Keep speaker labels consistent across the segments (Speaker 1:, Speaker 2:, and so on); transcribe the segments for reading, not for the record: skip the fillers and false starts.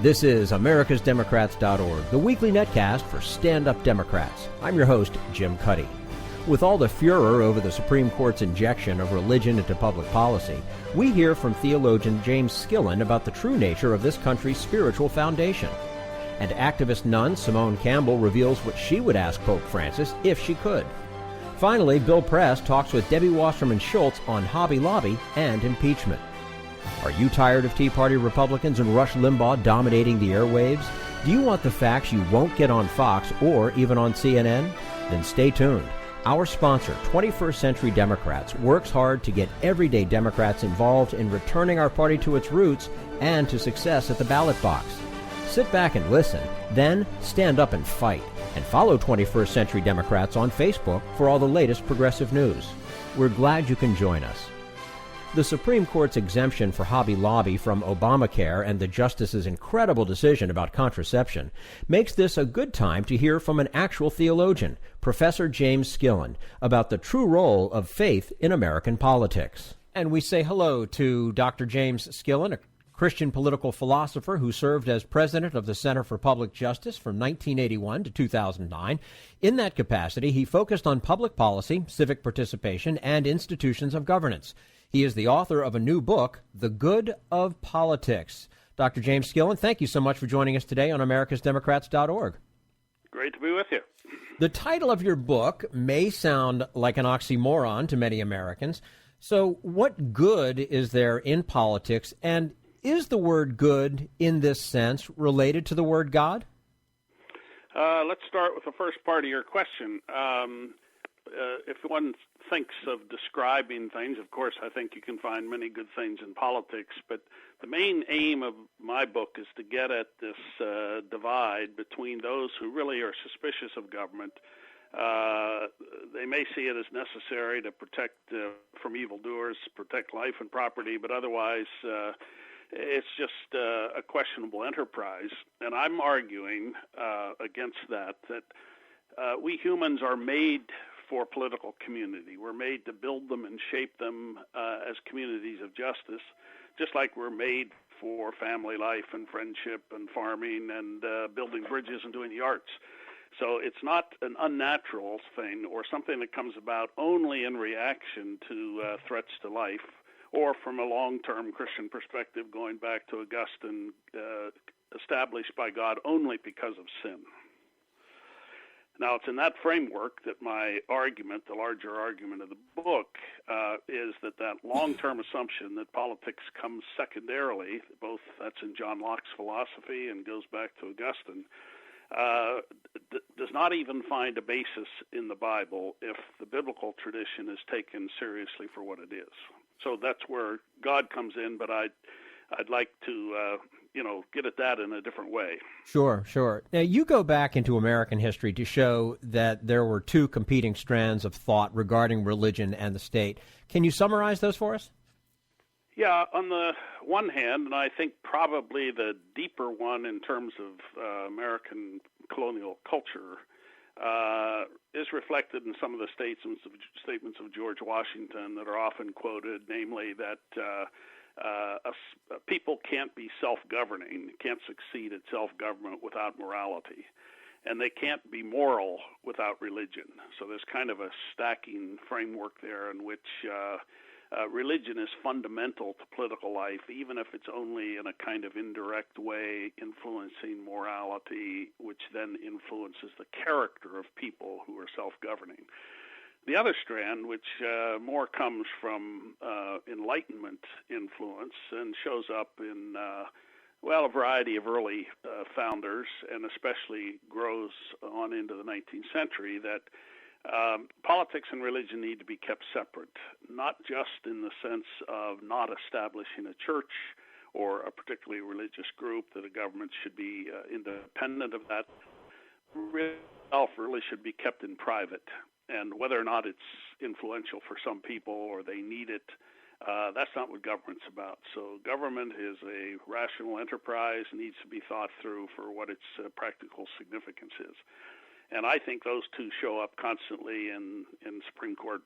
Speaker 1: This is americasdemocrats.org, the weekly netcast for stand-up Democrats. I'm your host, Jim Cuddy. With all the furor over the Supreme Court's injection of religion into public policy, we hear from theologian James Skillen about the true nature of this country's spiritual foundation. And activist nun Simone Campbell reveals what she would ask Pope Francis if she could. Finally, Bill Press talks with Debbie Wasserman Schultz on Hobby Lobby and impeachment. Are you tired of Tea Party Republicans and Rush Limbaugh dominating the airwaves? Do you want the facts you won't get on Fox or even on CNN? Then stay tuned. Our sponsor, 21st Century Democrats, works hard to get everyday Democrats involved in returning our party to its roots and to success at the ballot box. Sit back and listen, then stand up and fight. And follow 21st Century Democrats on Facebook for all the latest progressive news. We're glad you can join us. The Supreme Court's exemption for Hobby Lobby from Obamacare and the Justice's incredible decision about contraception makes this a good time to hear from an actual theologian, Professor James Skillen, about the true role of faith in American politics. And we say hello to Dr. James Skillen, a Christian political philosopher who served as president of the Center for Public Justice from 1981 to 2009. In that capacity, he focused on public policy, civic participation, and institutions of governance. He is the author of a new book, The Good of Politics. Dr. James Skillen, thank you so much for joining us today on americasdemocrats.org.
Speaker 2: Great to be with you.
Speaker 1: The title of your book may sound like an oxymoron to many Americans. So what good is there in politics, and is the word good in this sense related to the word God?
Speaker 2: Let's start with the first part of your question. If one thinks of describing things, of course, I think you can find many good things in politics, but the main aim of my book is to get at this divide between those who really are suspicious of government. They may see it as necessary to protect from evildoers, protect life and property, but otherwise it's just a questionable enterprise. And I'm arguing against that we humans are made for political community. We're made to build them and shape them as communities of justice, just like we're made for family life and friendship and farming and building bridges and doing the arts. So it's not an unnatural thing or something that comes about only in reaction to threats to life, or from a long-term Christian perspective going back to Augustine, established by God only because of sin. Now, it's in that framework that my argument, the larger argument of the book, is that long-term assumption that politics comes secondarily, both that's in John Locke's philosophy and goes back to Augustine, does not even find a basis in the Bible if the biblical tradition is taken seriously for what it is. So that's where God comes in, but I'd like to get at that in a different way.
Speaker 1: Sure. Now, you go back into American history to show that there were two competing strands of thought regarding religion and the state. Can you summarize those for us?
Speaker 2: Yeah, on the one hand, and I think probably the deeper one in terms of American colonial culture, is reflected in some of the statements of George Washington that are often quoted, namely that people can't be self-governing, can't succeed at self-government without morality, and they can't be moral without religion. So there's kind of a stacking framework there in which religion is fundamental to political life, even if it's only in a kind of indirect way influencing morality, which then influences the character of people who are self-governing. The other strand, which more comes from Enlightenment influence and shows up in, a variety of early founders, and especially grows on into the 19th century, that politics and religion need to be kept separate, not just in the sense of not establishing a church or a particularly religious group, that a government should be independent of that. Really should be kept in private. And whether or not it's influential for some people or they need it, that's not what government's about. So government is a rational enterprise, needs to be thought through for what its practical significance is. And I think those two show up constantly in Supreme Court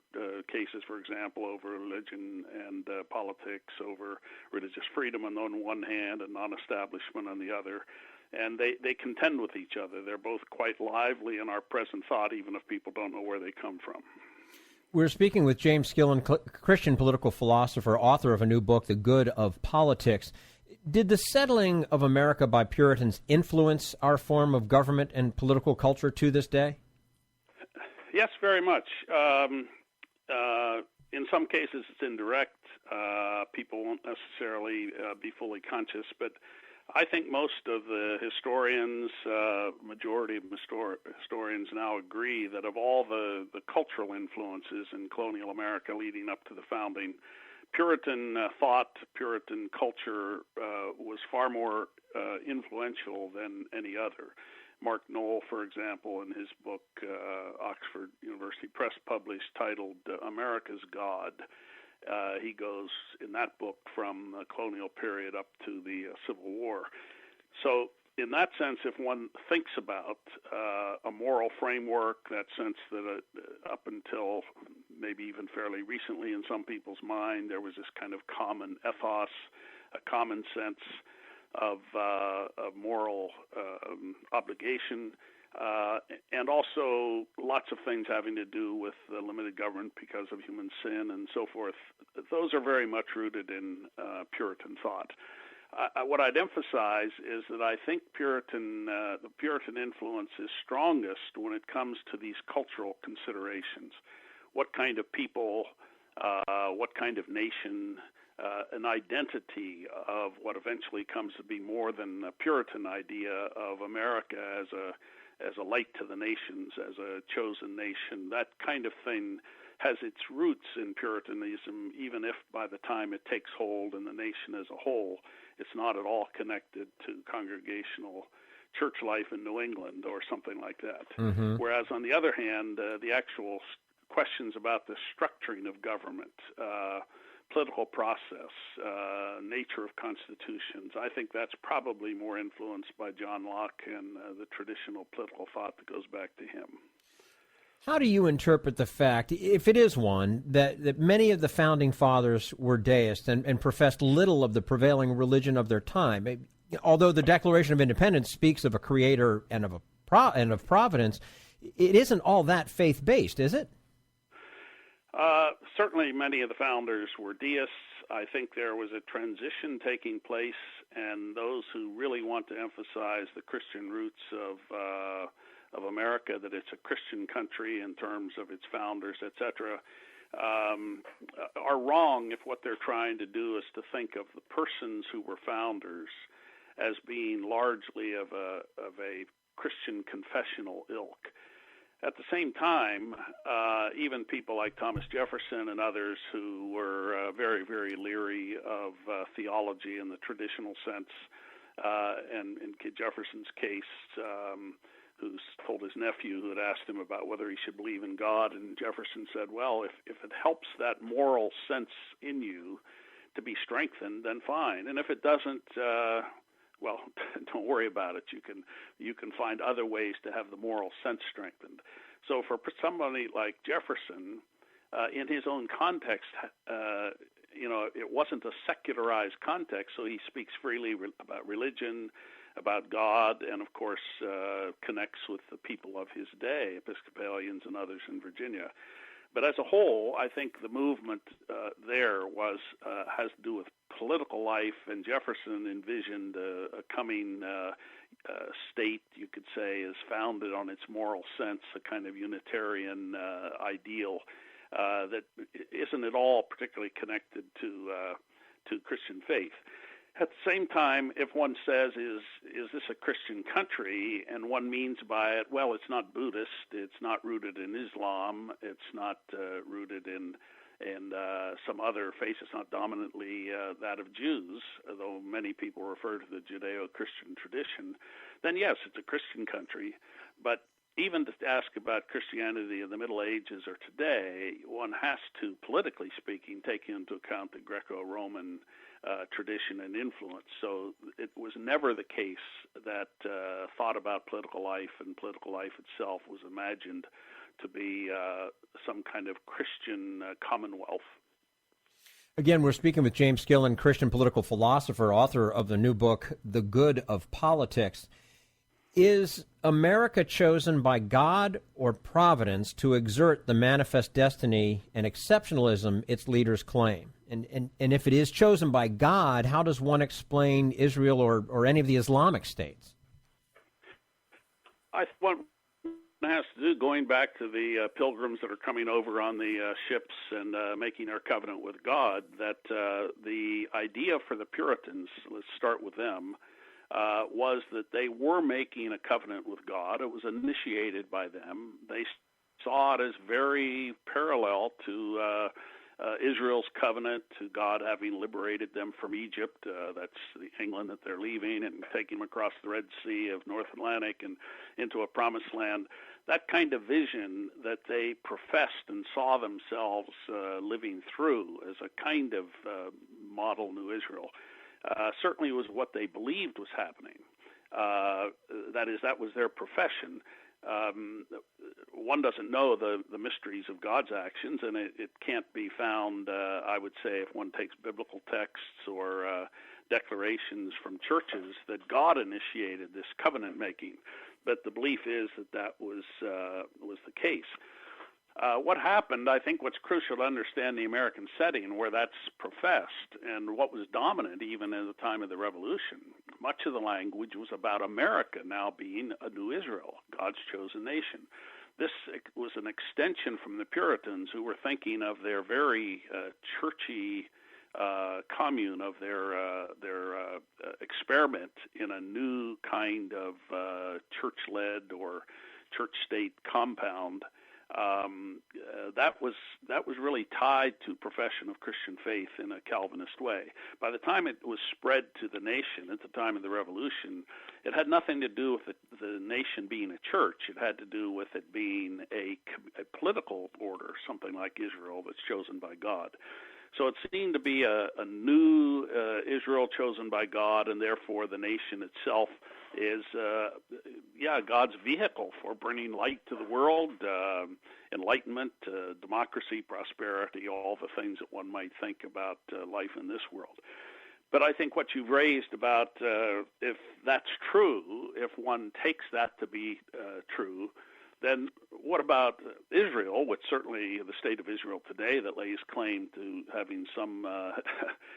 Speaker 2: cases, for example, over religion and politics, over religious freedom on the one hand and non-establishment on the other. And they contend with each other. They're both quite lively in our present thought, even if people don't know where they come from.
Speaker 1: We're speaking with James Skillen, Christian political philosopher, author of a new book, The Good of Politics. Did the settling of America by Puritans influence our form of government and political culture to this day?
Speaker 2: Yes, very much. In some cases, it's indirect. People won't necessarily be fully conscious, but I think most of the historians, majority of historians now agree that of all the cultural influences in colonial America leading up to the founding, Puritan thought, Puritan culture was far more influential than any other. Mark Knoll, for example, in his book, Oxford University Press published, titled America's God, he goes in that book from the colonial period up to the Civil War. So in that sense, if one thinks about a moral framework, that sense that up until maybe even fairly recently in some people's mind, there was this kind of common ethos, a common sense of moral obligation, and also lots of things having to do with limited government because of human sin and so forth. Those are very much rooted in Puritan thought. What I'd emphasize is that I think the Puritan influence is strongest when it comes to these cultural considerations. What kind of people, what kind of nation, an identity of what eventually comes to be more than a Puritan idea of America as a light to the nations, as a chosen nation. That kind of thing has its roots in Puritanism, even if by the time it takes hold in the nation as a whole, it's not at all connected to congregational church life in New England or something like that. Mm-hmm. Whereas, on the other hand, the actual questions about the structuring of government, political process, nature of constitutions, I think that's probably more influenced by John Locke and the traditional political thought that goes back to him.
Speaker 1: How do you interpret the fact, if it is one, that many of the founding fathers were deists and professed little of the prevailing religion of their time? Although the Declaration of Independence speaks of a creator and of providence, it isn't all that faith-based, is it?
Speaker 2: Certainly many of the founders were deists. I think there was a transition taking place, and those who really want to emphasize the Christian roots of America, that it's a Christian country in terms of its founders, etc., are wrong if what they're trying to do is to think of the persons who were founders as being largely of a Christian confessional ilk. At the same time, even people like Thomas Jefferson and others who were very, very leery of theology in the traditional sense, and in Jefferson's case, who told his nephew who had asked him about whether he should believe in God, and Jefferson said, well, if it helps that moral sense in you to be strengthened, then fine. And if it doesn't, well, don't worry about it. You can find other ways to have the moral sense strengthened. So for somebody like Jefferson, in his own context, it wasn't a secularized context, so he speaks freely about religion, about God, and of course connects with the people of his day, Episcopalians and others in Virginia. But as a whole, I think the movement there has to do with political life, and Jefferson envisioned a coming state, you could say, is founded on its moral sense, a kind of Unitarian ideal that isn't at all particularly connected to Christian faith. At the same time, if one says, is this a Christian country, and one means by it, well, it's not Buddhist, it's not rooted in Islam, it's not rooted in some other faith, it's not dominantly that of Jews, although many people refer to the Judeo-Christian tradition, then yes, it's a Christian country. But even to ask about Christianity in the Middle Ages or today, one has to, politically speaking, take into account the Greco-Roman tradition and influence. So it was never the case that thought about political life and political life itself was imagined to be some kind of Christian commonwealth.
Speaker 1: Again, we're speaking with James Skillen, Christian political philosopher, author of the new book, The Good of Politics. Is America chosen by God or Providence to exert the manifest destiny and exceptionalism its leaders claim? And if it is chosen by God, how does one explain Israel or any of the Islamic states?
Speaker 2: I think one has to do, going back to the pilgrims that are coming over on the ships and making our covenant with God, that the idea for the Puritans, let's start with them, was that they were making a covenant with God. It was initiated by them. They saw it as very parallel to Israel's covenant, to God having liberated them from Egypt. That's the England that they're leaving, and taking them across the Red Sea of North Atlantic and into a promised land. That kind of vision that they professed and saw themselves living through as a kind of model New Israel certainly was what they believed was happening. That is, that was their profession. One doesn't know the mysteries of God's actions, and it can't be found, I would say, if one takes biblical texts or declarations from churches, that God initiated this covenant making. But the belief is that was the case. What happened, I think what's crucial to understand the American setting where that's professed and what was dominant even at the time of the Revolution, much of the language was about America now being a new Israel, God's chosen nation. This was an extension from the Puritans, who were thinking of their very churchy commune, of their experiment in a new kind of church-led or church-state compound. That was really tied to profession of Christian faith in a Calvinist way. By the time it was spread to the nation at the time of the Revolution, it had nothing to do with the nation being a church. It had to do with it being a political order, something like Israel that's chosen by God. So it seemed to be a new Israel chosen by God, and therefore the nation itself is, God's vehicle for bringing light to the world, enlightenment, democracy, prosperity, all the things that one might think about life in this world. But I think what you've raised about if that's true, if one takes that to be true, then what about Israel, which certainly the state of Israel today that lays claim to having some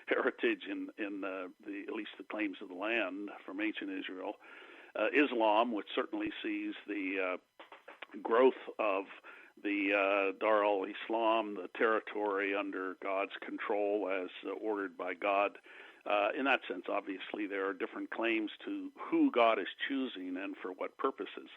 Speaker 2: heritage in at least the claims of the land from ancient Israel, Islam, which certainly sees the growth of the Dar al-Islam, the territory under God's control as ordered by God. In that sense, obviously, there are different claims to who God is choosing and for what purposes.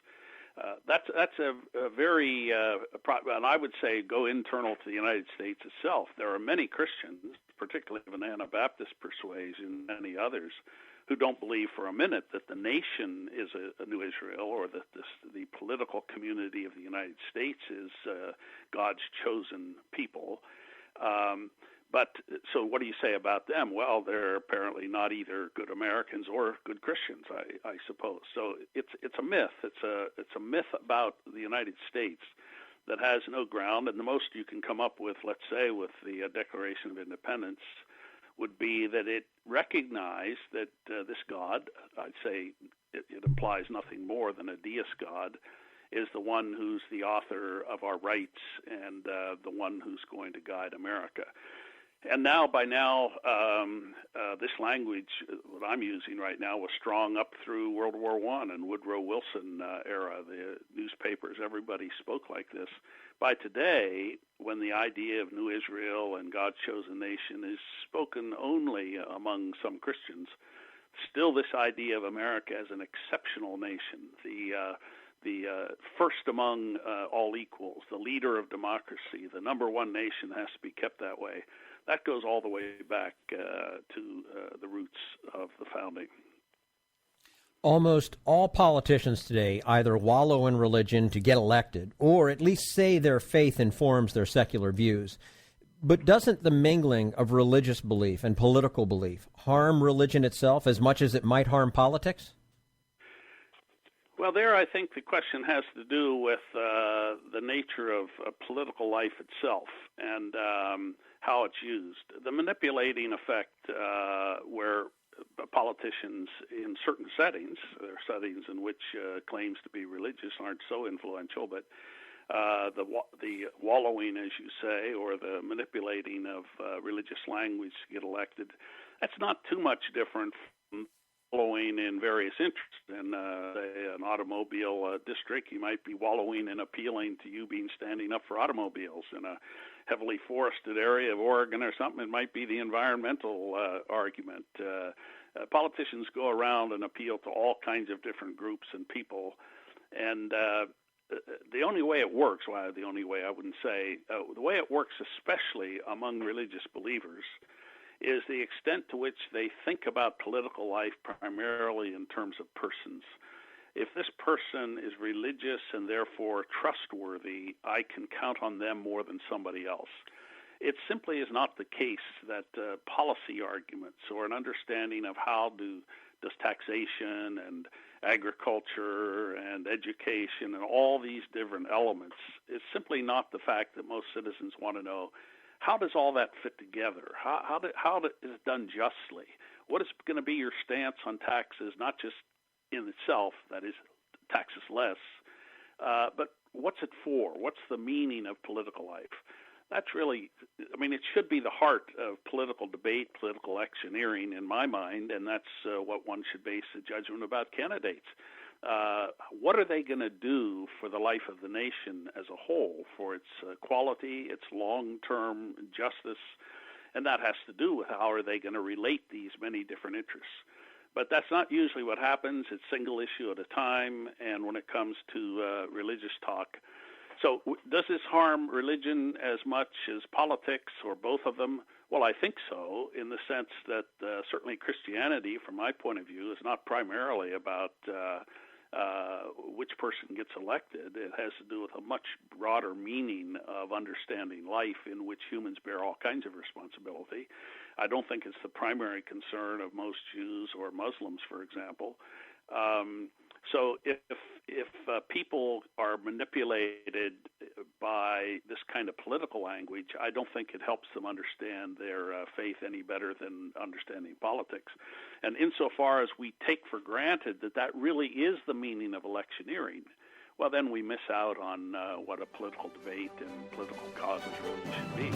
Speaker 2: That's a very, and I would say go internal to the United States itself. There are many Christians, particularly of an Anabaptist persuasion, and many others, who don't believe for a minute that the nation is a new Israel, or that the political community of the United States is God's chosen people. But so what do you say about them? Well, they're apparently not either good Americans or good Christians, I suppose. So it's a myth. It's a myth about the United States that has no ground, and the most you can come up with, let's say, with the Declaration of Independence, would be that it recognized that this God, I'd say it implies nothing more than a deist God, is the one who's the author of our rights and the one who's going to guide America. And by now, this language that I'm using right now was strong up through World War I and Woodrow Wilson era. The newspapers, everybody spoke like this. By today, when the idea of New Israel and God's chosen nation is spoken only among some Christians, still this idea of America as an exceptional nation, the first among all equals, the leader of democracy, the number one nation has to be kept that way. That goes all the way back to the roots of the founding.
Speaker 1: Almost all politicians today either wallow in religion to get elected or at least say their faith informs their secular views. But doesn't the mingling of religious belief and political belief harm religion itself as much as it might harm politics?
Speaker 2: Well, there I think the question has to do with the nature of political life itself and how it's used. The manipulating effect where politicians in certain settings, there are settings in which claims to be religious aren't so influential, but the wallowing, as you say, or the manipulating of religious language to get elected, that's not too much different from wallowing in various interests. In, say, an automobile district, you might be wallowing in appealing to you being standing up for automobiles. In a heavily forested area of Oregon or something, it might be the environmental argument. Politicians go around and appeal to all kinds of different groups and people, and the only way it works, well, the only way I wouldn't say, the way it works especially among religious believers is the extent to which they think about political life primarily in terms of persons. If this person is religious and therefore trustworthy, I can count on them more than somebody else. It simply is not the case that policy arguments or an understanding of how does taxation and agriculture and education and all these different elements, it's simply not the fact that most citizens want to know, how does all that fit together? How is it done justly? What is going to be your stance on taxes, not just in itself, that is, taxes less, but what's it for? What's the meaning of political life? That's really, I mean, it should be the heart of political debate, political electioneering in my mind, and that's what one should base the judgment about candidates. What are they going to do for the life of the nation as a whole, for its quality, its long-term justice, and that has to do with how are they going to relate these many different interests. But that's not usually what happens. It's single issue at a time, and when it comes to religious talk. So does this harm religion as much as politics or both of them? Well, I think so, in the sense that certainly Christianity, from my point of view, is not primarily about which person gets elected. It has to do with a much broader meaning of understanding life in which humans bear all kinds of responsibility. I don't think it's the primary concern of most Jews or Muslims, for example. So if people are manipulated by this kind of political language, I don't think it helps them understand their faith any better than understanding politics. And insofar as we take for granted that that really is the meaning of electioneering, well, then we miss out on what a political debate and political causes really should be.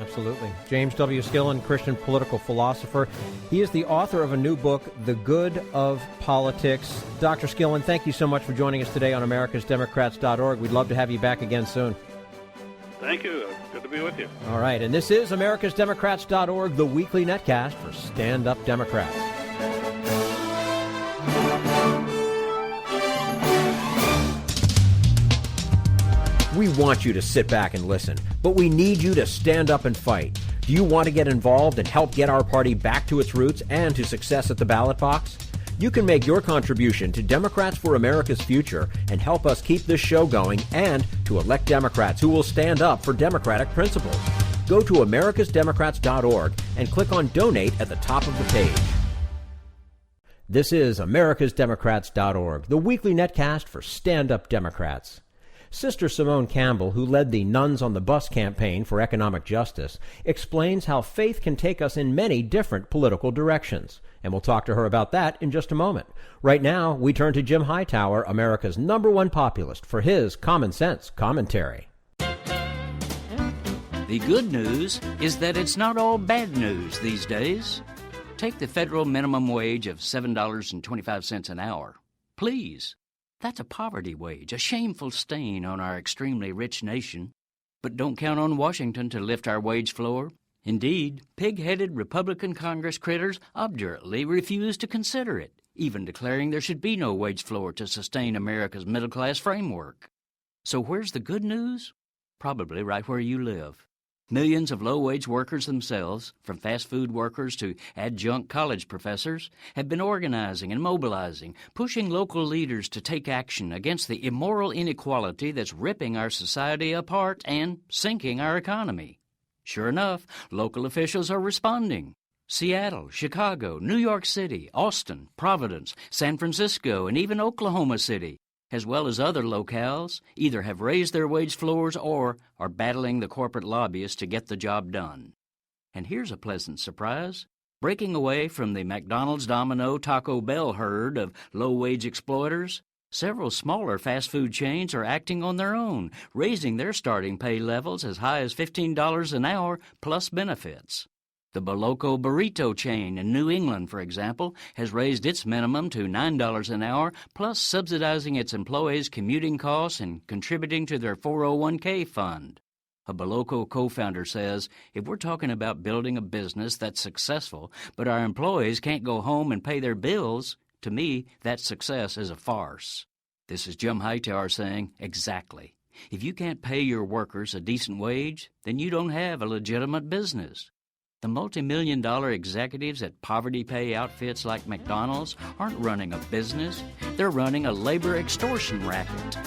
Speaker 1: Absolutely. James W. Skillen, Christian political philosopher. He is the author of a new book, The Good of Politics. Dr. Skillen, thank you so much for joining us today on americasdemocrats.org. We'd love to have you back again soon.
Speaker 2: Thank you. Good to be with you.
Speaker 1: All right. And this is americasdemocrats.org, the weekly netcast for Stand Up Democrats. We want you to sit back and listen, but we need you to stand up and fight. Do you want to get involved and help get our party back to its roots and to success at the ballot box? You can make your contribution to Democrats for America's Future and help us keep this show going and to elect Democrats who will stand up for democratic principles. Go to americasdemocrats.org and click on Donate at the top of the page. This is americasdemocrats.org, the weekly netcast for Stand Up Democrats. Sister Simone Campbell, who led the Nuns on the Bus campaign for economic justice, explains how faith can take us in many different political directions. And we'll talk to her about that in just a moment. Right now, we turn to Jim Hightower, America's #1 populist, for his Common Sense commentary.
Speaker 3: The good news is that it's not all bad news these days. Take the federal minimum wage of $7.25 an hour. Please. That's a poverty wage, a shameful stain on our extremely rich nation. But don't count on Washington to lift our wage floor. Indeed, pig-headed Republican Congress critters obdurately refuse to consider it, even declaring there should be no wage floor to sustain America's middle-class framework. So where's the good news? Probably right where you live. Millions of low-wage workers themselves, from fast food workers to adjunct college professors, have been organizing and mobilizing, pushing local leaders to take action against the immoral inequality that's ripping our society apart and sinking our economy. Sure enough, local officials are responding. Seattle, Chicago, New York City, Austin, Providence, San Francisco, and even Oklahoma City, as well as other locales, either have raised their wage floors or are battling the corporate lobbyists to get the job done. And here's a pleasant surprise. Breaking away from the McDonald's, Domino, Taco Bell herd of low-wage exploiters, several smaller fast food chains are acting on their own, raising their starting pay levels as high as $15 an hour plus benefits. The Boloco burrito chain in New England, for example, has raised its minimum to $9 an hour, plus subsidizing its employees' commuting costs and contributing to their 401k fund. A Boloco co-founder says, if we're talking about building a business that's successful, but our employees can't go home and pay their bills, to me, that success is a farce. This is Jim Hightower saying, exactly. If you can't pay your workers a decent wage, then you don't have a legitimate business. The multi-million-dollar executives at poverty pay outfits like McDonald's aren't running a business. They're running a labor extortion racket.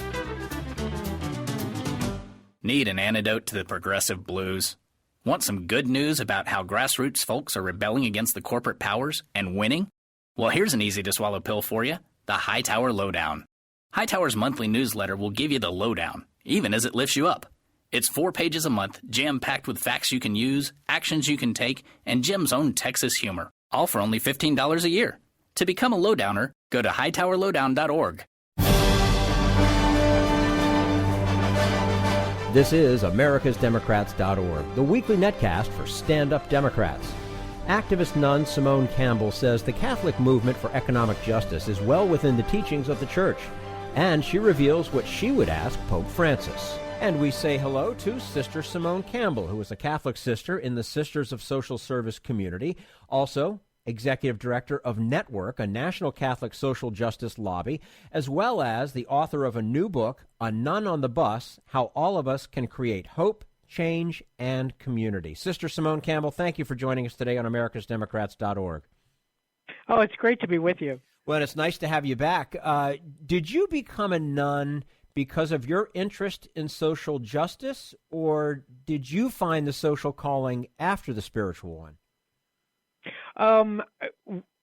Speaker 4: Need an antidote to the progressive blues? Want some good news about how grassroots folks are rebelling against the corporate powers and winning? Well, here's an easy-to-swallow pill for you, the Hightower Lowdown. Hightower's monthly newsletter will give you the lowdown, even as it lifts you up. It's 4 pages a month, jam-packed with facts you can use, actions you can take, and Jim's own Texas humor, all for only $15 a year. To become a lowdowner, go to hightowerlowdown.org.
Speaker 1: This is americasdemocrats.org, the weekly netcast for stand-up Democrats. Activist nun Simone Campbell says the Catholic movement for economic justice is well within the teachings of the Church, and she reveals what she would ask Pope Francis. And we say hello to Sister Simone Campbell, who is a Catholic sister in the Sisters of Social Service community, also Executive Director of Network, a national Catholic social justice lobby, as well as the author of a new book, A Nun on the Bus, How All of Us Can Create Hope, Change, and Community. Sister Simone Campbell, thank you for joining us today on americasdemocrats.org.
Speaker 5: Oh, it's great to be with you.
Speaker 1: Well, it's nice to have you back. Did you become a nun because of your interest in social justice, or did you find the social calling after the spiritual one?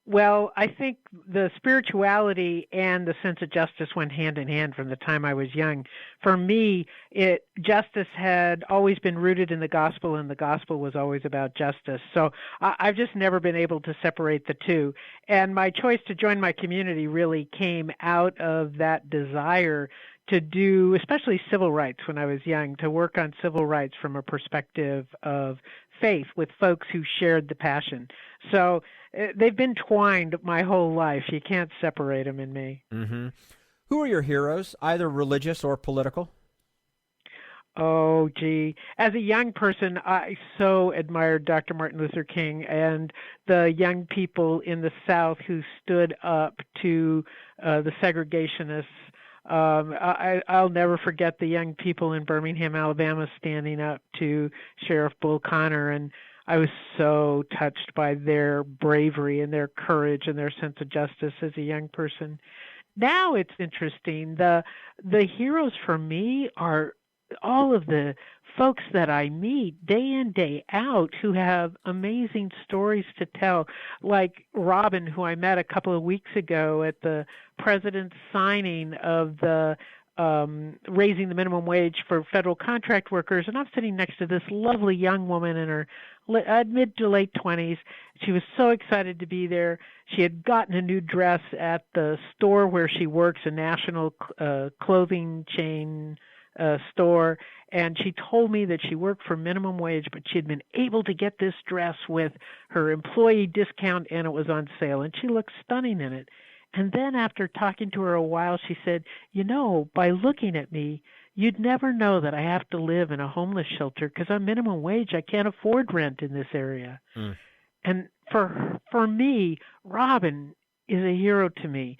Speaker 5: Well, I think the spirituality and the sense of justice went hand in hand from the time I was young. For me, justice had always been rooted in the gospel, and the gospel was always about justice. So I've just never been able to separate the two. And my choice to join my community really came out of that desire to do, especially civil rights when I was young, to work on civil rights from a perspective of faith with folks who shared the passion. So they've been twined my whole life. You can't separate them in me.
Speaker 1: Mm-hmm. Who are your heroes, either religious or political?
Speaker 5: Oh, gee. As a young person, I so admired Dr. Martin Luther King and the young people in the South who stood up to the segregationists. I'll never forget the young people in Birmingham, Alabama, standing up to Sheriff Bull Connor, and I was so touched by their bravery and their courage and their sense of justice as a young person. Now it's interesting. The heroes for me are all of the folks that I meet day in, day out who have amazing stories to tell, like Robin, who I met a couple of weeks ago at the president's signing of the raising the minimum wage for federal contract workers. And I'm sitting next to this lovely young woman in her mid to late 20s. She was so excited to be there. She had gotten a new dress at the store where she works, a national clothing chain store, and she told me that she worked for minimum wage, but she had been able to get this dress with her employee discount, and it was on sale, and she looked stunning in it. And then after talking to her a while, she said, by looking at me, you'd never know that I have to live in a homeless shelter because I'm minimum wage. I can't afford rent in this area. Mm. And for me, Robin is a hero to me.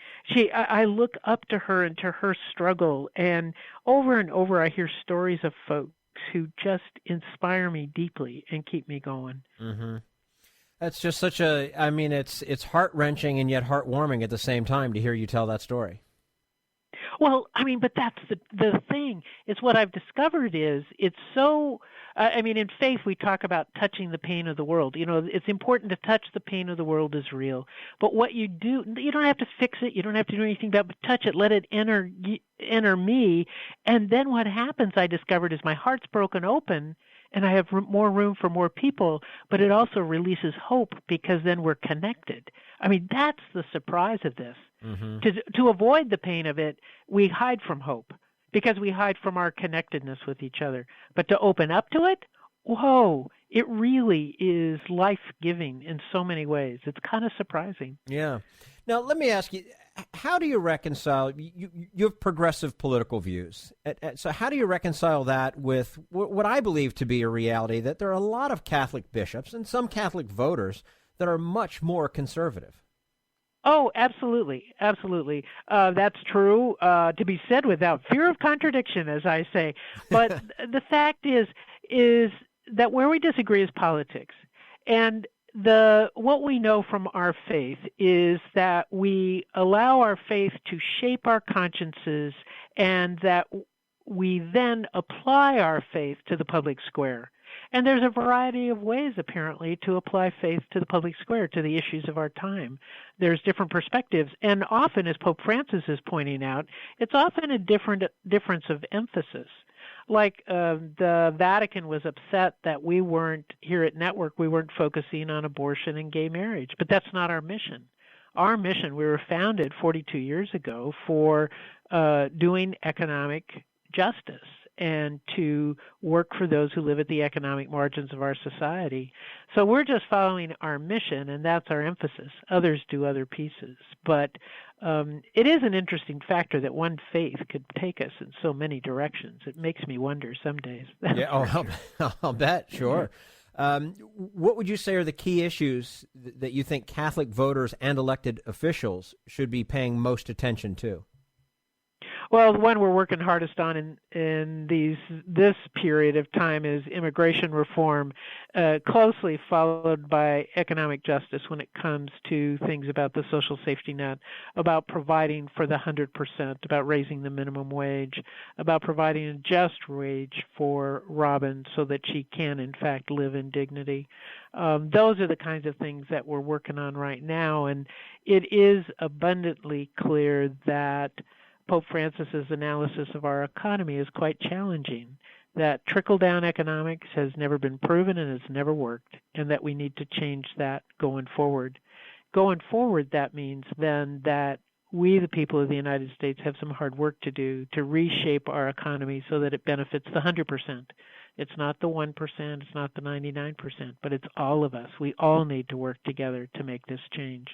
Speaker 5: I look up to her and to her struggle, and over I hear stories of folks who just inspire me deeply and keep me going.
Speaker 1: Mm-hmm. That's just such it's heart-wrenching and yet heartwarming at the same time to hear you tell that story.
Speaker 5: Well, but that's the thing. It's what I've discovered is it's so, in faith we talk about touching the pain of the world. It's important to touch the pain of the world is real. But what you do, you don't have to fix it. You don't have to do anything about it, but touch it. Let it enter me. And then what happens, I discovered, is my heart's broken open and I have more room for more people, but it also releases hope because then we're connected. That's the surprise of this. Mm-hmm. To avoid the pain of it, we hide from hope because we hide from our connectedness with each other. But to open up to it, whoa, it really is life-giving in so many ways. It's kind of surprising.
Speaker 1: Yeah. Now, let me ask you, how do you reconcile, you have progressive political views, so how do you reconcile that with what I believe to be a reality that there are a lot of Catholic bishops and some Catholic voters that are much more conservative?
Speaker 5: Oh, absolutely. Absolutely. That's true, to be said without fear of contradiction, as I say. But the fact is that where we disagree is politics. And what we know from our faith is that we allow our faith to shape our consciences and that we then apply our faith to the public square. And there's a variety of ways, apparently, to apply faith to the public square, to the issues of our time. There's different perspectives. And often, as Pope Francis is pointing out, it's often a difference of emphasis. Like the Vatican was upset that we weren't, here at Network, we weren't focusing on abortion and gay marriage. But that's not our mission. Our mission, we were founded 42 years ago for doing economic justice and to work for those who live at the economic margins of our society. So we're just following our mission, and that's our emphasis. Others do other pieces. But it is an interesting factor that one faith could take us in so many directions. It makes me wonder some days.
Speaker 1: Yeah, I'll bet, sure. What would you say are the key issues that you think Catholic voters and elected officials should be paying most attention to?
Speaker 5: Well, the one we're working hardest on in this period of time is immigration reform, closely followed by economic justice when it comes to things about the social safety net, about providing for the 100%, about raising the minimum wage, about providing a just wage for Robin so that she can, in fact, live in dignity. Those are the kinds of things that we're working on right now, and it is abundantly clear that Pope Francis's analysis of our economy is quite challenging, that trickle-down economics has never been proven and has never worked, and that we need to change that going forward. Going forward, that means then that we, the people of the United States, have some hard work to do to reshape our economy so that it benefits the 100%. It's not the 1%, it's not the 99%, but it's all of us. We all need to work together to make this change.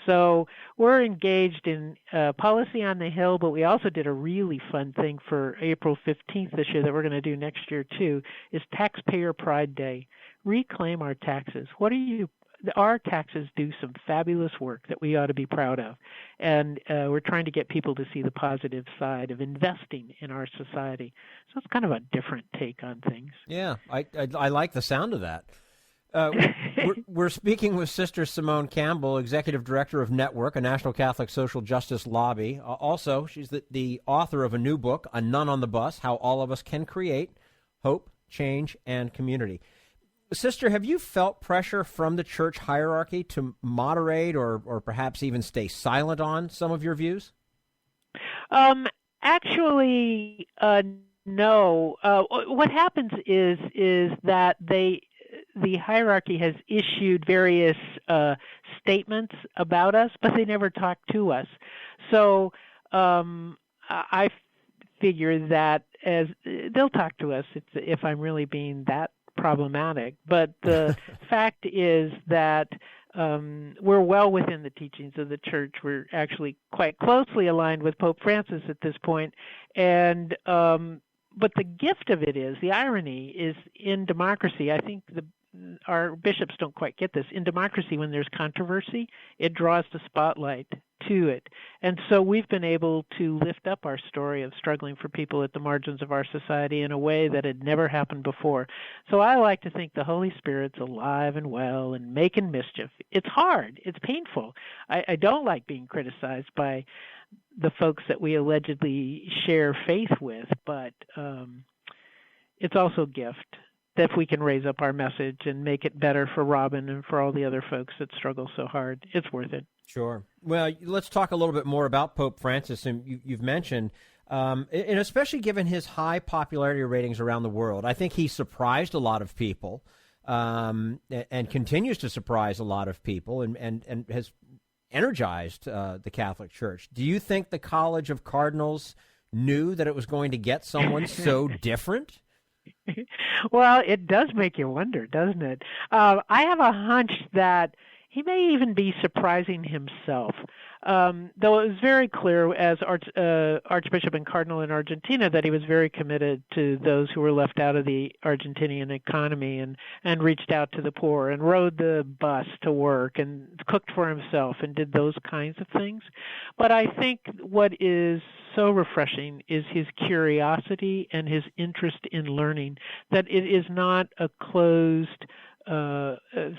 Speaker 5: So we're engaged in policy on the Hill, but we also did a really fun thing for April 15th this year that we're going to do next year too, is Taxpayer Pride Day. Reclaim our taxes. Our taxes do some fabulous work that we ought to be proud of. And we're trying to get people to see the positive side of investing in our society. So it's kind of a different take on things.
Speaker 1: Yeah, I like the sound of that. We're speaking with Sister Simone Campbell, Executive Director of Network, a National Catholic Social Justice Lobby. Also, she's the author of a new book, A Nun on the Bus, How All of Us Can Create Hope, Change, and Community. Sister, have you felt pressure from the church hierarchy to moderate or perhaps even stay silent on some of your views?
Speaker 5: Actually, no. What happens is that the hierarchy has issued various statements about us, but they never talk to us. So I figure that as they'll talk to us if I'm really being that problematic. But the fact is that we're well within the teachings of the Church. We're actually quite closely aligned with Pope Francis at this point, and but the gift of it is, the irony is, in democracy, I think our bishops don't quite get this. In democracy, when there's controversy, it draws the spotlight to it. And so we've been able to lift up our story of struggling for people at the margins of our society in a way that had never happened before. So I like to think the Holy Spirit's alive and well and making mischief. It's hard. It's painful. I don't like being criticized by the folks that we allegedly share faith with, but it's also a gift that if we can raise up our message and make it better for Robin and for all the other folks that struggle so hard, it's worth it.
Speaker 1: Sure. Well, let's talk a little bit more about Pope Francis. And you've mentioned, and especially given his high popularity ratings around the world, I think he surprised a lot of people and continues to surprise a lot of people and has energized the Catholic Church. Do you think the College of Cardinals knew that it was going to get someone so different?
Speaker 5: Well, it does make you wonder, doesn't it? I have a hunch that he may even be surprising himself. Though it was very clear as Archbishop and Cardinal in Argentina that he was very committed to those who were left out of the Argentinian economy and reached out to the poor and rode the bus to work and cooked for himself and did those kinds of things. But I think what is so refreshing is his curiosity and his interest in learning, that it is not a closed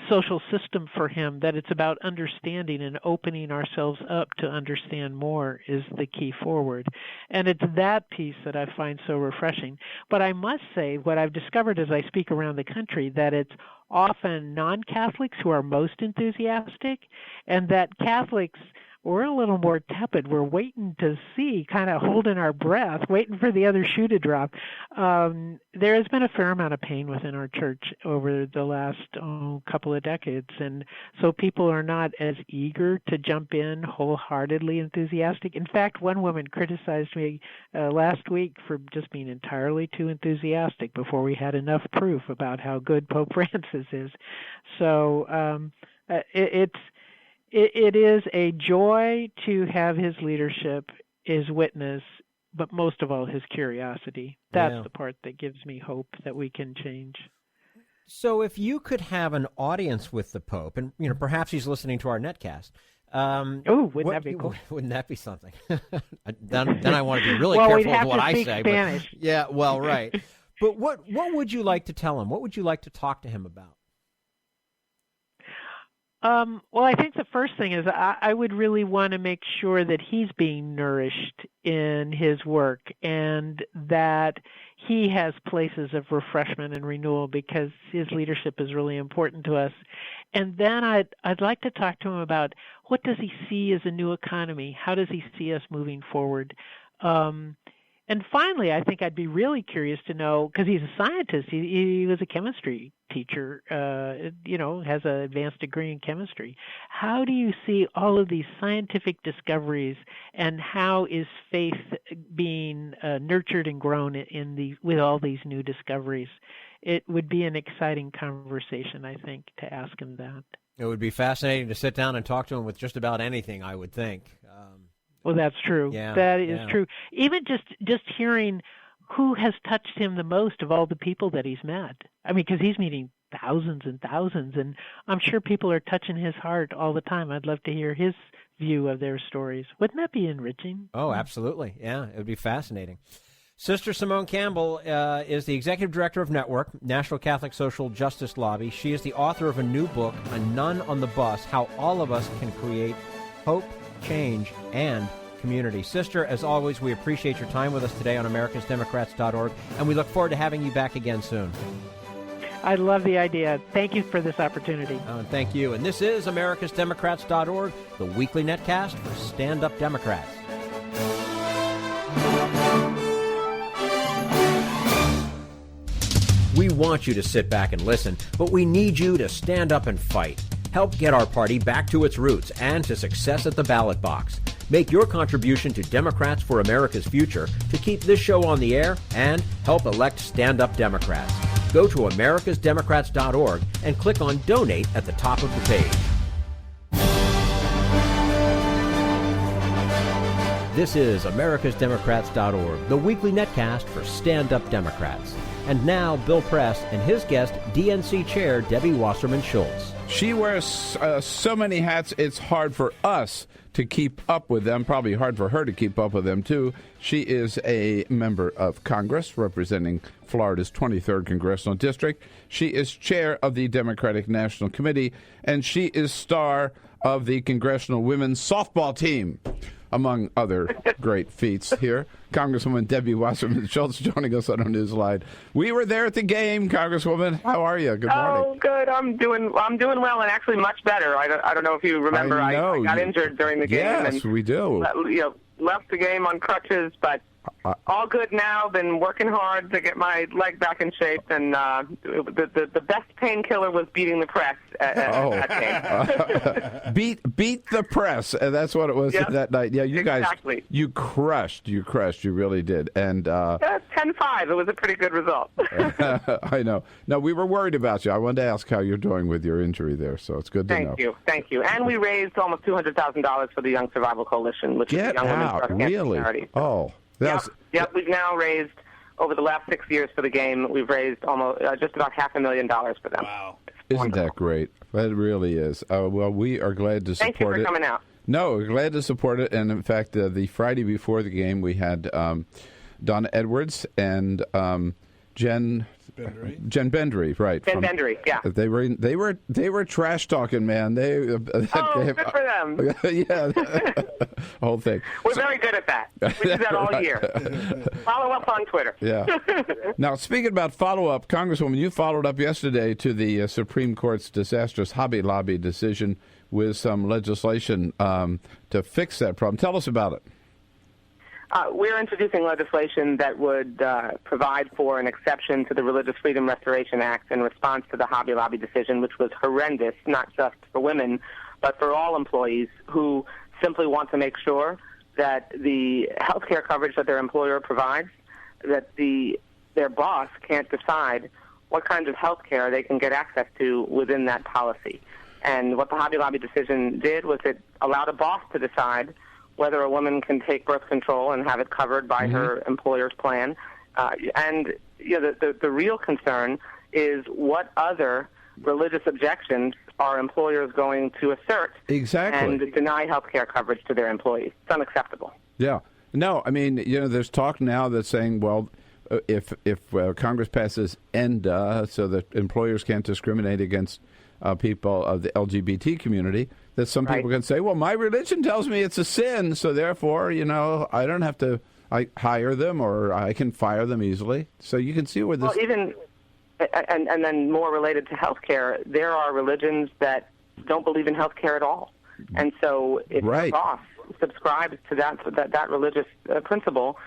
Speaker 5: social system for him, that it's about understanding and opening ourselves up to understand more is the key forward. And it's that piece that I find so refreshing. But I must say, what I've discovered as I speak around the country, that it's often non-Catholics who are most enthusiastic, and that Catholics, we're a little more tepid. We're waiting to see, kind of holding our breath, waiting for the other shoe to drop. There has been a fair amount of pain within our church over the last couple of decades, and so people are not as eager to jump in wholeheartedly enthusiastic. In fact, one woman criticized me last week for just being entirely too enthusiastic before we had enough proof about how good Pope Francis is. So It is a joy to have his leadership, his witness, but most of all, his curiosity. That's the part that gives me hope that we can change.
Speaker 1: So if you could have an audience with the Pope, and perhaps he's listening to our netcast.
Speaker 5: Wouldn't that be cool?
Speaker 1: Wouldn't that be something? then I want to be really careful with what I say.
Speaker 5: Spanish.
Speaker 1: But, yeah, well, right. But what would you like to tell him? What would you like to talk to him about?
Speaker 5: Well, I think the first thing is I would really want to make sure that he's being nourished in his work and that he has places of refreshment and renewal, because his leadership is really important to us. And then I'd like to talk to him about what does he see as a new economy? How does he see us moving forward? And finally, I think I'd be really curious to know, because he's a scientist, he was a chemistry teacher, has an advanced degree in chemistry. How do you see all of these scientific discoveries, and how is faith being nurtured and grown with all these new discoveries? It would be an exciting conversation, I think, to ask him that.
Speaker 1: It would be fascinating to sit down and talk to him with just about anything, I would think.
Speaker 5: Well, that's true.
Speaker 1: Yeah,
Speaker 5: that is true. Even just hearing who has touched him the most of all the people that he's met. I mean, because he's meeting thousands and thousands, and I'm sure people are touching his heart all the time. I'd love to hear his view of their stories. Wouldn't that be enriching?
Speaker 1: Oh, absolutely. Yeah, it would be fascinating. Sister Simone Campbell is the Executive Director of Network, National Catholic Social Justice Lobby. She is the author of a new book, A Nun on the Bus, How All of Us Can Create Hope, Change, and Community. Sister, as always, we appreciate your time with us today on americasdemocrats.org, and we look forward to having you back again soon.
Speaker 5: I love the idea. Thank you for this opportunity.
Speaker 1: And thank you. And this is americasdemocrats.org, the weekly netcast for Stand Up Democrats. We want you to sit back and listen, but we need you to stand up and fight. Help get our party back to its roots and to success at the ballot box. Make your contribution to Democrats for America's Future to keep this show on the air and help elect stand-up Democrats. Go to americasdemocrats.org and click on Donate at the top of the page. This is americasdemocrats.org, the weekly netcast for stand-up Democrats. And now, Bill Press and his guest, DNC Chair Debbie Wasserman Schultz.
Speaker 6: She wears so many hats, it's hard for us to keep up with them. Probably hard for her to keep up with them, too. She is a member of Congress representing Florida's 23rd Congressional District. She is chair of the Democratic National Committee, and she is star of the Congressional Women's Softball Team, among other great feats here. Congresswoman Debbie Wasserman Schultz joining us on our Newsline. We were there at the game, Congresswoman. How are you? Good morning.
Speaker 7: Oh, good. I'm doing well, and actually much better. I don't know if you remember. I got injured during the game.
Speaker 6: Yes, we do.
Speaker 7: Left the game on crutches, but all good now. Been working hard to get my leg back in shape, and the best painkiller was beating the press at that game.
Speaker 6: Beat the press, and that's what it was that night. Yeah, you
Speaker 7: exactly.
Speaker 6: Guys, you crushed. You really did. And
Speaker 7: 10-5. It was a pretty good result.
Speaker 6: I know. No, we were worried about you. I wanted to ask how you're doing with your injury there, so it's good to know.
Speaker 7: Thank you. And we raised almost $200,000 for the Young Survival Coalition, which is the Young Women's Breast Cancer charity.
Speaker 6: Oh.
Speaker 7: Yep, we've now raised, over the last 6 years for the game, we've raised almost just about $500,000 for them.
Speaker 6: Wow. Isn't that great? That really is. Well, we are glad to support it.
Speaker 7: Thank you for coming out.
Speaker 6: No, we're glad to support it. And, in fact, the Friday before the game, we had Donna Edwards and Jen Bendry, right?
Speaker 7: Jen Bendry, yeah.
Speaker 6: They were trash talking, man.
Speaker 7: Good for them.
Speaker 6: Yeah, whole thing.
Speaker 7: We're very good at that. We do that all year. Follow up on Twitter.
Speaker 6: Yeah. Now, speaking about follow up, Congresswoman, you followed up yesterday to the Supreme Court's disastrous Hobby Lobby decision with some legislation to fix that problem. Tell us about it.
Speaker 7: We're introducing legislation that would provide for an exception to the Religious Freedom Restoration Act in response to the Hobby Lobby decision, which was horrendous, not just for women, but for all employees who simply want to make sure that the health care coverage that their employer provides, that their boss can't decide what kinds of health care they can get access to within that policy. And what the Hobby Lobby decision did was it allowed a boss to decide whether a woman can take birth control and have it covered by her employer's plan. And the real concern is what other religious objections are employers going to assert and deny health care coverage to their employees. It's unacceptable.
Speaker 6: Yeah. No, I mean, there's talk now that's saying, well, if Congress passes ENDA so that employers can't discriminate against people of the LGBT community, that some people can say, well, my religion tells me it's a sin, so therefore, I don't have to hire them or I can fire them easily. So you can see where this...
Speaker 7: Well, and then more related to health care, there are religions that don't believe in health care at all. And so if your boss subscribes to that religious principle,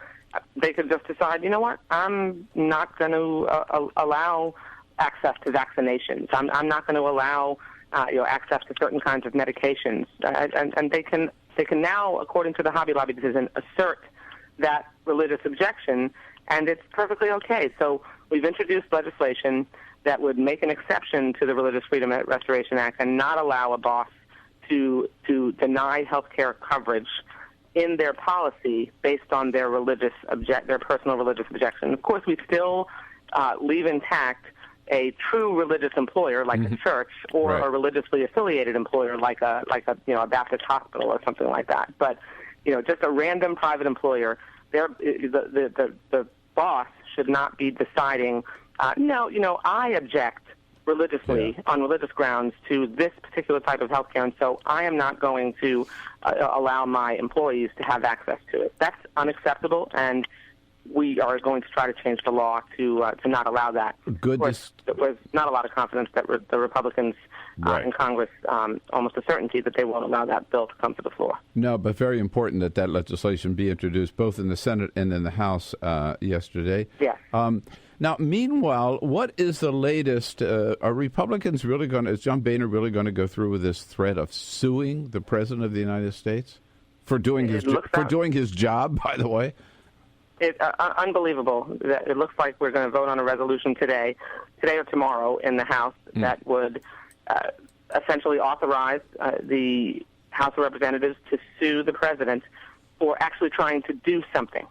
Speaker 7: they could just decide, you know what, I'm not going to allow access to vaccinations. I'm not going to allow access to certain kinds of medications. And they can now, according to the Hobby Lobby decision, assert that religious objection, and it's perfectly okay. So we've introduced legislation that would make an exception to the Religious Freedom Restoration Act and not allow a boss to deny health care coverage in their policy based on their personal religious objection. Of course, we still leave intact a true religious employer like a church or a religiously affiliated employer like a Baptist hospital or something like that. But just a random private employer, the boss should not be deciding. I object religiously on religious grounds to this particular type of health care, and so I am not going to allow my employees to have access to it. That's unacceptable, and we are going to try to change the law to not allow that. There was not a lot of confidence that the Republicans in Congress, almost a certainty that they won't allow that bill to come to the floor.
Speaker 6: No, but very important that legislation be introduced both in the Senate and in the House yesterday.
Speaker 7: Yes.
Speaker 6: Now, meanwhile, what is the latest? Are Republicans really is John Boehner really going to go through with this threat of suing the President of the United States for doing his job, by the way?
Speaker 7: It's unbelievable. It looks like we're going to vote on a resolution today or tomorrow in the House that would essentially authorize the House of Representatives to sue the President for actually trying to do something.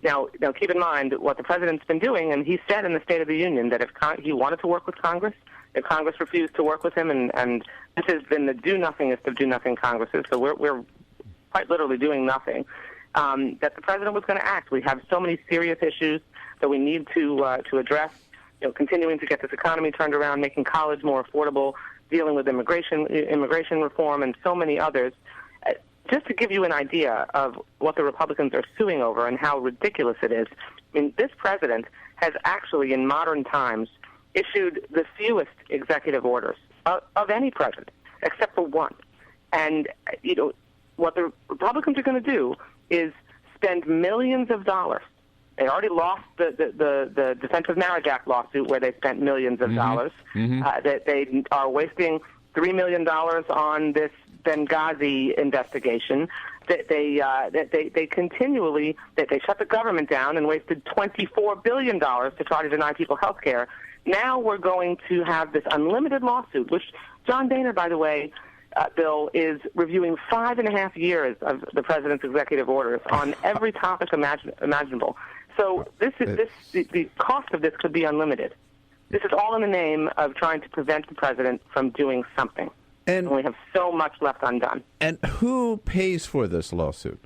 Speaker 7: Now, keep in mind what the president's been doing, and he said in the State of the Union that if he wanted to work with Congress, if Congress refused to work with him, and this has been the do-nothingest of do-nothing Congresses, so we're quite literally doing nothing, that the president was going to act. We have so many serious issues that we need to address, continuing to get this economy turned around, making college more affordable, dealing with immigration reform, and so many others. Just to give you an idea of what the Republicans are suing over and how ridiculous it is, I mean, this president has actually, in modern times, issued the fewest executive orders of any president, except for one. And, what the Republicans are going to do is spend millions of dollars. They already lost the Defense of Marriage Act lawsuit where they spent millions of dollars. That they are wasting $3 million on this Benghazi investigation. That they continually they shut the government down and wasted $24 billion to try to deny people health care. Now we're going to have this unlimited lawsuit, which John Boehner, by the way, Bill, is reviewing 5.5 years of the president's executive orders on every topic imaginable. So the cost of this could be unlimited. This is all in the name of trying to prevent the president from doing something. And we have so much left undone.
Speaker 6: And who pays for this lawsuit?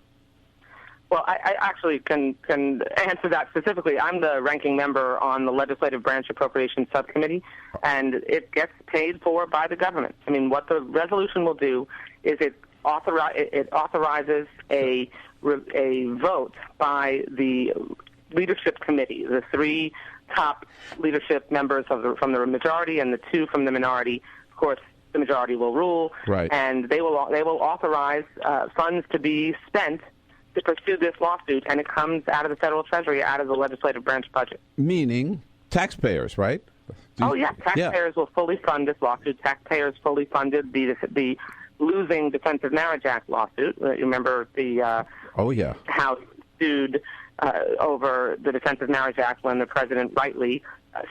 Speaker 7: Well, I actually can answer that specifically. I'm the ranking member on the Legislative Branch Appropriations Subcommittee, and it gets paid for by the government. I mean, what the resolution will do is it authorizes a vote by the leadership committee, the 3 top leadership members from the majority and the 2 from the minority. Of course, the majority will rule,
Speaker 6: right,
Speaker 7: and they will authorize funds to be spent to pursue this lawsuit, and it comes out of the federal treasury, out of the legislative branch budget.
Speaker 6: Meaning taxpayers, right?
Speaker 7: Taxpayers will fully fund this lawsuit. Taxpayers fully funded the losing Defense of Marriage Act lawsuit. You remember the House sued over the Defense of Marriage Act when the president rightly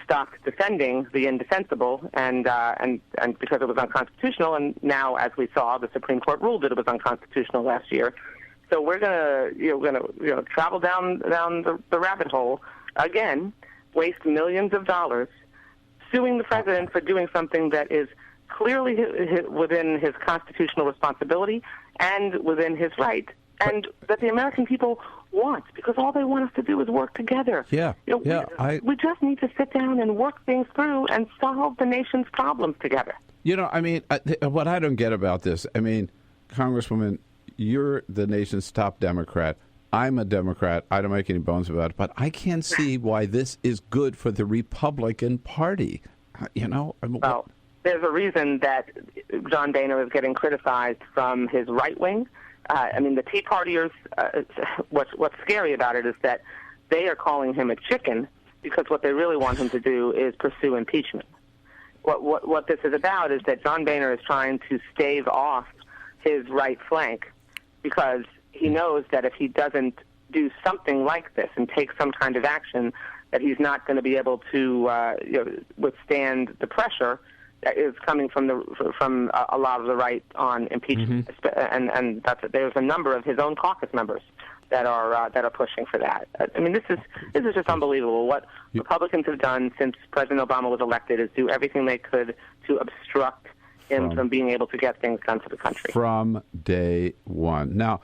Speaker 7: stopped defending the indefensible, and because it was unconstitutional. And now, as we saw, the Supreme Court ruled that it was unconstitutional last year. So we're gonna travel down the rabbit hole again, waste millions of dollars suing the president for doing something that is clearly within his constitutional responsibility and within his right, and that the American people want, because all they want us to do is work together. We just need to sit down and work things through and solve the nation's problems together.
Speaker 6: What I don't get about this, Congresswoman, you're the nation's top Democrat. I'm a Democrat. I don't make any bones about it. But I can't see why this is good for the Republican Party.
Speaker 7: Well, there's a reason that John Boehner is getting criticized from his right wing. The Tea Partiers, what's scary about it is that they are calling him a chicken because what they really want him to do is pursue impeachment. What this is about is that John Boehner is trying to stave off his right flank, because he knows that if he doesn't do something like this and take some kind of action, that he's not going to be able to withstand the pressure that is coming from a lot of the right on impeachment. And there's a number of his own caucus members that are pushing for that. This is just unbelievable. What Republicans have done since President Obama was elected is do everything they could to obstruct him from being able to get things done for the country.
Speaker 6: From day one. Now,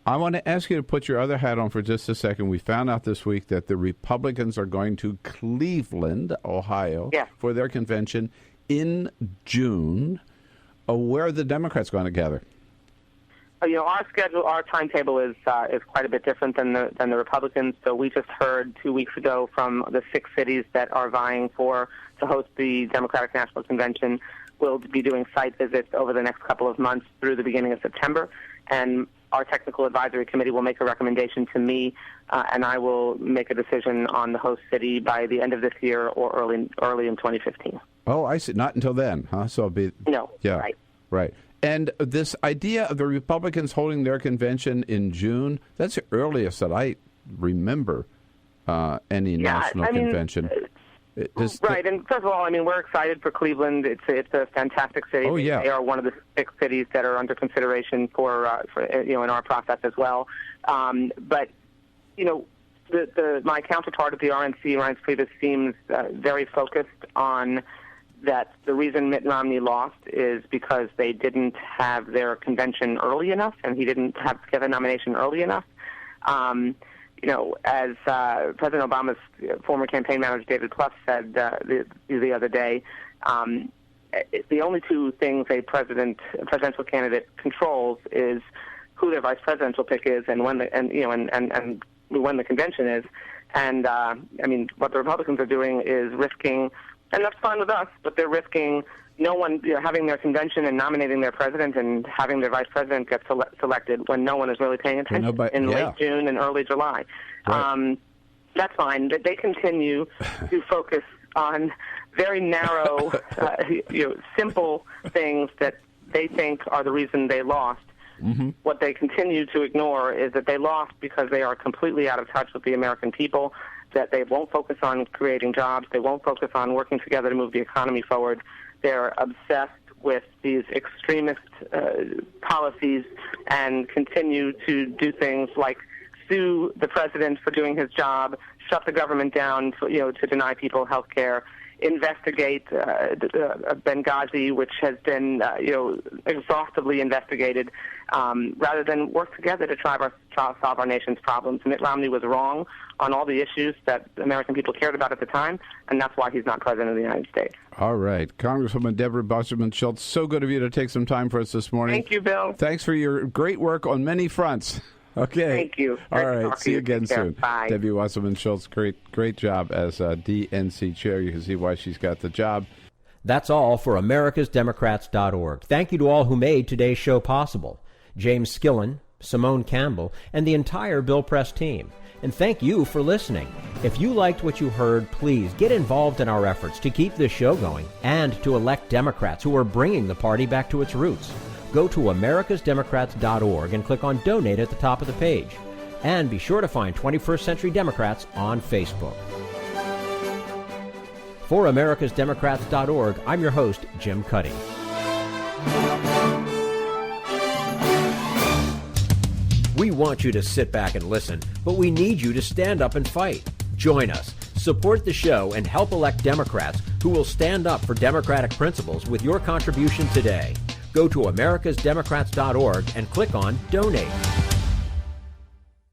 Speaker 6: I want to ask you to put your other hat on for just a second. We found out this week that the Republicans are going to Cleveland, Ohio, for their convention in June. Where are the Democrats going to gather?
Speaker 7: Our schedule, our timetable is quite a bit different than the Republicans. So we just heard 2 weeks ago from the 6 cities that are vying to host the Democratic National Convention. We'll be doing site visits over the next couple of months through the beginning of September, and our technical advisory committee will make a recommendation to me, and I will make a decision on the host city by the end of this year or early in 2015.
Speaker 6: Oh, I see. Not until then, huh? So it'll be right. And this idea of the Republicans holding their convention in June, that's the earliest that I remember any national convention.
Speaker 7: Right, and first of all, I mean, we're excited for Cleveland. It's a fantastic city.
Speaker 6: Oh, yeah.
Speaker 7: They are one of the 6 cities that are under consideration for in our process as well. But my counterpart at the RNC, Reince Priebus, seems very focused on that the reason Mitt Romney lost is because they didn't have their convention early enough, and he didn't get a nomination early enough. As President Obama's former campaign manager David Plouffe said the other day, the only 2 things a presidential candidate controls is who their vice presidential pick is and when when the convention is. And what the Republicans are doing is risking, and that's fine with us, but they're risking no one having their convention and nominating their president and having their vice president get selected when no one is really paying attention in late June and early July. Right. That's fine. They continue to focus on very narrow, simple things that they think are the reason they lost. Mm-hmm. What they continue to ignore is that they lost because they are completely out of touch with the American people, that they won't focus on creating jobs, they won't focus on working together to move the economy forward. They're obsessed with these extremist policies and continue to do things like sue the president for doing his job, shut the government down to deny people health care, investigate Benghazi, which has been exhaustively investigated, rather than work together to try to solve our nation's problems. Mitt Romney was wrong on all the issues that American people cared about at the time, and that's why he's not president of the United States. All
Speaker 6: right. Congresswoman Deborah Wasserman Schultz, so good of you to take some time for us this morning.
Speaker 7: Thank you, Bill.
Speaker 6: Thanks for your great work on many fronts. Okay.
Speaker 7: Thank you.
Speaker 6: All right. See you again soon.
Speaker 7: Bye.
Speaker 6: Debbie Wasserman Schultz, great job as DNC chair. You can see why she's got the job.
Speaker 1: That's all for americasdemocrats.org. Thank you to all who made today's show possible. James Skillen, Simone Campbell, and the entire Bill Press team. And thank you for listening. If you liked what you heard, please get involved in our efforts to keep this show going and to elect Democrats who are bringing the party back to its roots. Go to americasdemocrats.org and click on Donate at the top of the page. And be sure to find 21st Century Democrats on Facebook. For americasdemocrats.org, I'm your host, Jim Cuddy. We want you to sit back and listen, but we need you to stand up and fight. Join us, support the show, and help elect Democrats who will stand up for democratic principles with your contribution today. Go to americasdemocrats.org and click on Donate.